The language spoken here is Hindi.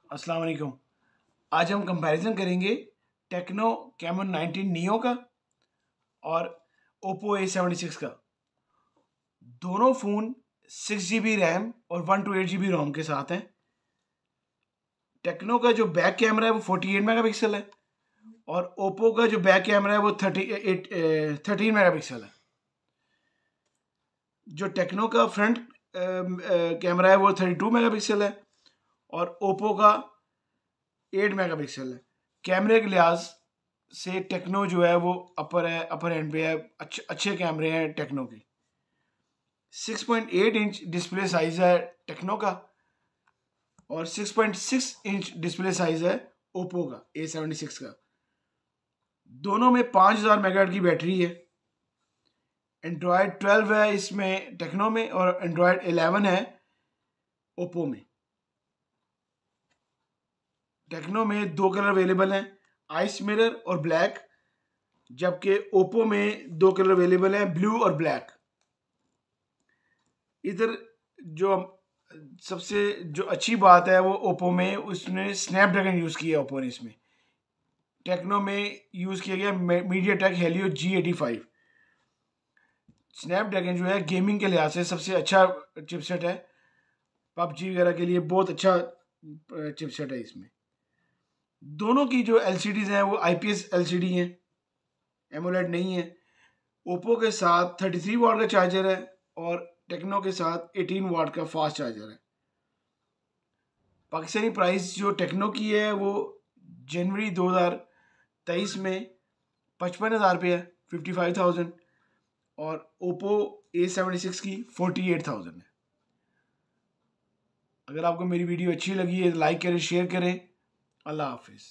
अस्सलाम वालेकुम। आज हम कंपैरिजन करेंगे टेक्नो कैमन 19 नियो का और ओप्पो A76 का। दोनों फ़ोन 6 GB रैम और 128 GB रोम के साथ हैं। टेक्नो का जो बैक कैमरा है वो 48 मेगापिक्सल है और ओप्पो का जो बैक कैमरा है वो 13 मेगापिक्सल है। जो टेक्नो का फ्रंट कैमरा है वो 32 मेगापिक्सल है और ओप्पो का 8 मेगापिक्सल है। कैमरे के लिहाज से टेक्नो जो है वो अपर एंड पे है। अच्छे कैमरे हैं टेक्नो के। 6.8 इंच डिस्प्ले साइज है टेक्नो का और 6.6 इंच डिस्प्ले साइज है ओप्पो का A76 का। दोनों में 5000 मेगाहर्ट्ज की बैटरी है। एंड्रॉयड 12 है इसमें टेक्नो में और एंड्रॉयड 11 है ओप्पो में। टेक्नो में 2 कलर अवेलेबल हैं, आइस मिरर और ब्लैक, जबकि ओप्पो में 2 कलर अवेलेबल हैं, ब्लू और ब्लैक। इधर जो सबसे जो अच्छी बात है वो ओप्पो में उसने स्नैपड्रैगन यूज़ किया है ओप्पो ने इसमें। टेक्नो में यूज़ किया गया मीडियाटेक हेलियो G85। स्नैपड्रैगन जो है गेमिंग के लिहाज से सबसे अच्छा चिपसेट है। पबजी वगैरह के लिए बहुत अच्छा चिपसेट है इसमें। दोनों की जो LCDs हैं वो IPS LCD हैं, एमोलेड नहीं है। ओप्पो के साथ 33 वाट का चार्जर है और टेक्नो के साथ 18 वाट का फास्ट चार्जर है। पाकिस्तानी प्राइस जो टेक्नो की है वो जनवरी 2023 में 55,000 रुपये है, 55,000, और ओप्पो A76 की 48,000 है। अगर आपको मेरी वीडियो अच्छी लगी है तो लाइक करें, शेयर करें। अल्लाह हाफिज़।